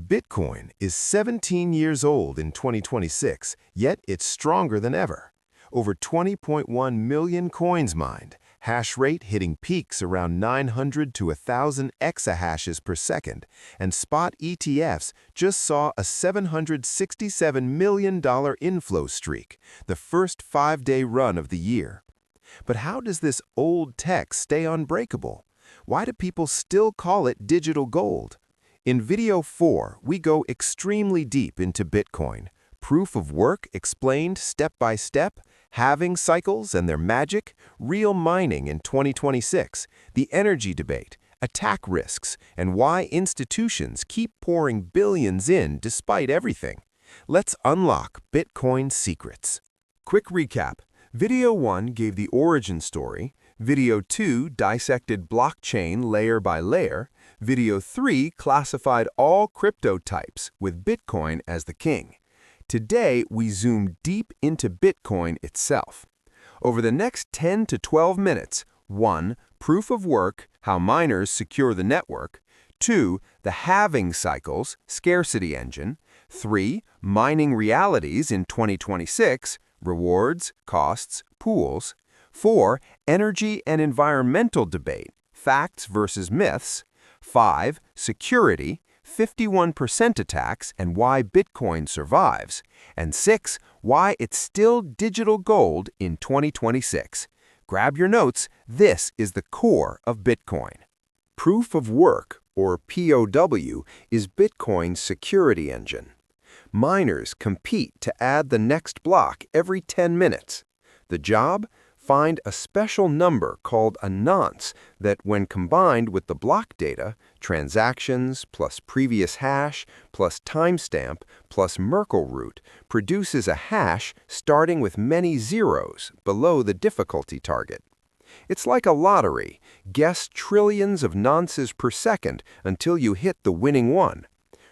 Bitcoin is 17 years old in 2026, yet it's stronger than ever. Over 20.1 million coins mined, hash rate hitting peaks around 900 to 1,000 exahashes per second, and spot ETFs just saw a $767 million inflow streak, the first 5-day run of the year. But how does this old tech stay unbreakable? Why do people still call it digital gold? In video 4, we go extremely deep into Bitcoin. Proof of work explained step by step, halving cycles and their magic, real mining in 2026, the energy debate, attack risks, and why institutions keep pouring billions in despite everything. Let's unlock Bitcoin's secrets. Quick recap. Video 1 gave the origin story. Video 2 dissected blockchain layer by layer. Video 3 classified all crypto types, with Bitcoin as the king. Today, we zoom deep into Bitcoin itself. Over the next 10 to 12 minutes, 1. Proof of work, how miners secure the network. 2. The halving cycles, scarcity engine. 3. Mining realities in 2026, rewards, costs, pools. 4. Energy and environmental debate, facts versus myths. 5. Security, 51% attacks and why Bitcoin survives. And 6. Why it's still digital gold in 2026. Grab your notes, this is the core of Bitcoin. Proof of work, or POW, is Bitcoin's security engine. Miners compete to add the next block every 10 minutes. The job? Find a special number called a nonce that, when combined with the block data, transactions plus previous hash plus timestamp plus Merkle root, produces a hash starting with many zeros below the difficulty target. It's like a lottery. Guess trillions of nonces per second until you hit the winning one.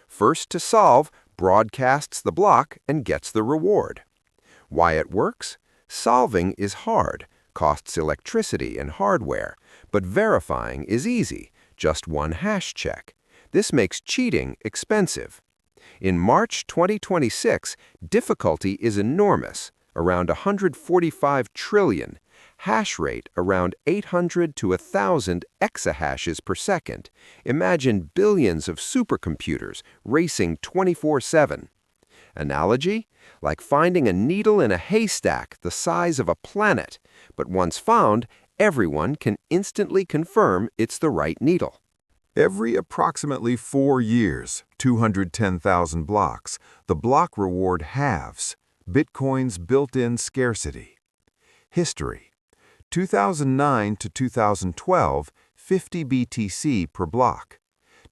First to solve broadcasts the block and gets the reward. Why it works? Solving is hard, costs electricity and hardware, but verifying is easy, just one hash check. This makes cheating expensive. In March 2026, difficulty is enormous, around 145 trillion, hash rate around 800 to 1,000 exahashes per second. Imagine billions of supercomputers racing 24/7. Analogy? Like finding a needle in a haystack the size of a planet, but once found, everyone can instantly confirm it's the right needle. Every approximately 4 years, 210,000 blocks, the block reward halves, Bitcoin's built-in scarcity. History: 2009 to 2012, 50 BTC per block.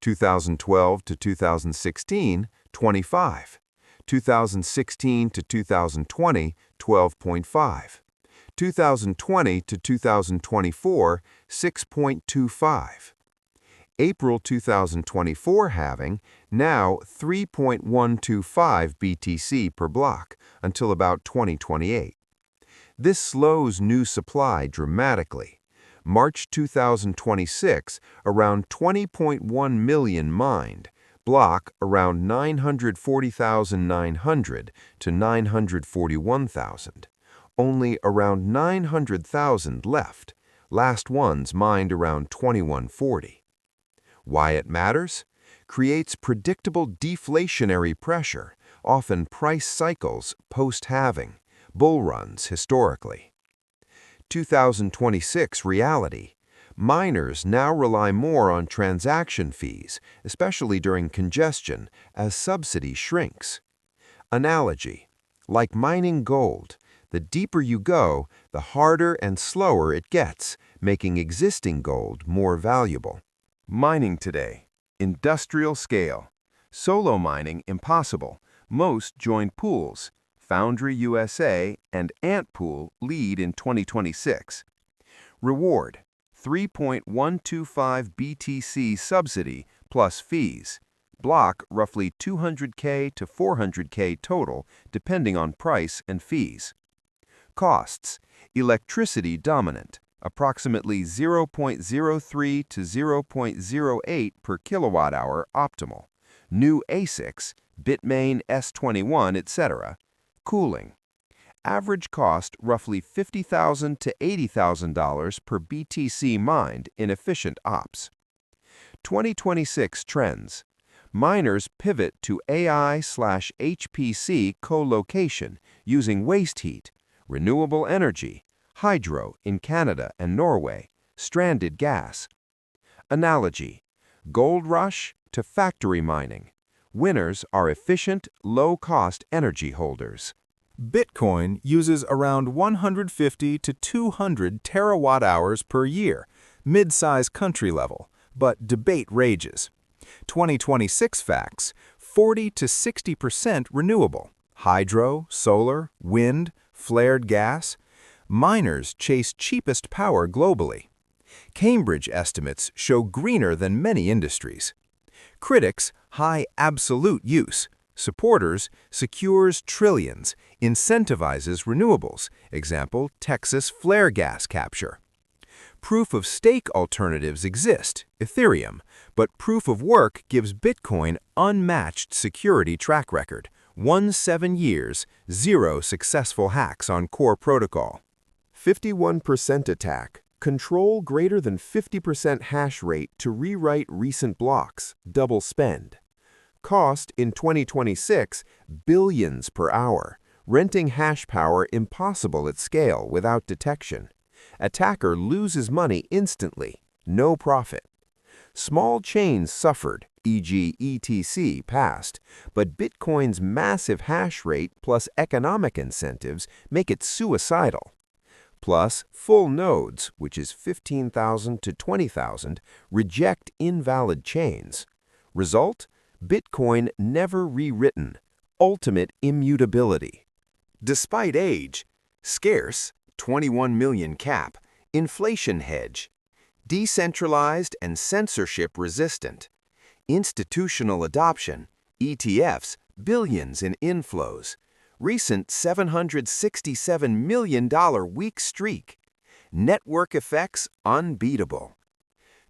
2012 to 2016, 25. 2016 to 2020, 12.5. 2020 to 2024, 6.25. April 2024 halving, now 3.125 BTC per block until about 2028. This slows new supply dramatically. March 2026, around 20.1 million mined. Block around 940,900 to 941,000. Only around 900,000 left. Last ones mined around 2140. Why it matters? Creates predictable deflationary pressure, often price cycles post-halving, bull runs historically. 2026 reality. Miners now rely more on transaction fees, especially during congestion, as subsidy shrinks. Analogy: like mining gold, the deeper you go, the harder and slower it gets, making existing gold more valuable. Mining today: industrial scale. Solo mining impossible. Most join pools. Foundry USA and Antpool lead in 2026. Reward: 3.125 BTC subsidy plus fees. Block roughly 200K to 400K total, depending on price and fees. Costs: electricity dominant, approximately 0.03 to 0.08 per kilowatt hour optimal. New ASICs, Bitmain S21, etc. Cooling. Average cost roughly $50,000 to $80,000 per BTC mined in efficient ops. 2026 trends. Miners pivot to AI/HPC co-location using waste heat, renewable energy, hydro in Canada and Norway, stranded gas. Analogy: gold rush to factory mining. Winners are efficient, low-cost energy holders. Bitcoin uses around 150 to 200 terawatt-hours per year, mid-size country level, but debate rages. 2026 facts: 40 to 60% renewable, hydro, solar, wind, flared gas. Miners chase cheapest power globally. Cambridge estimates show greener than many industries. Critics: high absolute use. Supporters: secures trillions, incentivizes renewables, example, Texas flare gas capture. Proof-of-stake alternatives exist, Ethereum, but proof-of-work gives Bitcoin unmatched security track record, 17 years, 0 successful hacks on core protocol. 51% attack. Control greater than 50% hash rate to rewrite recent blocks, double spend. Cost in 2026, billions per hour, renting hash power impossible at scale without detection. Attacker loses money instantly, no profit. Small chains suffered, e.g. ETC passed, but Bitcoin's massive hash rate plus economic incentives make it suicidal. Plus, full nodes, which is 15,000 to 20,000, reject invalid chains. Result: Bitcoin never rewritten, ultimate immutability. Despite age, scarce, 21 million cap, inflation hedge, decentralized and censorship resistant, institutional adoption, ETFs, billions in inflows, recent $767 million week streak, network effects unbeatable.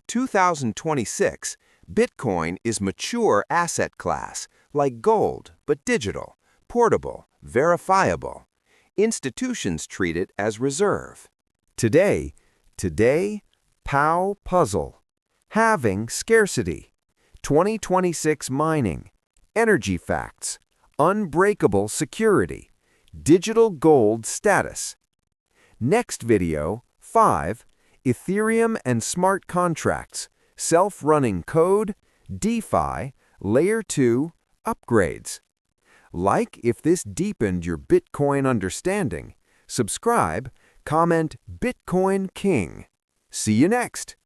2026, Bitcoin is mature asset class, like gold, but digital, portable, verifiable. Institutions treat it as reserve. Today, POW puzzle. Halving scarcity. 2026 mining. Energy facts. Unbreakable security. Digital gold status. Next video, 5. Ethereum and smart contracts. Self-running code. DeFi. Layer 2. Upgrades. Like if this deepened your Bitcoin understanding. Subscribe. Comment Bitcoin King. See you next.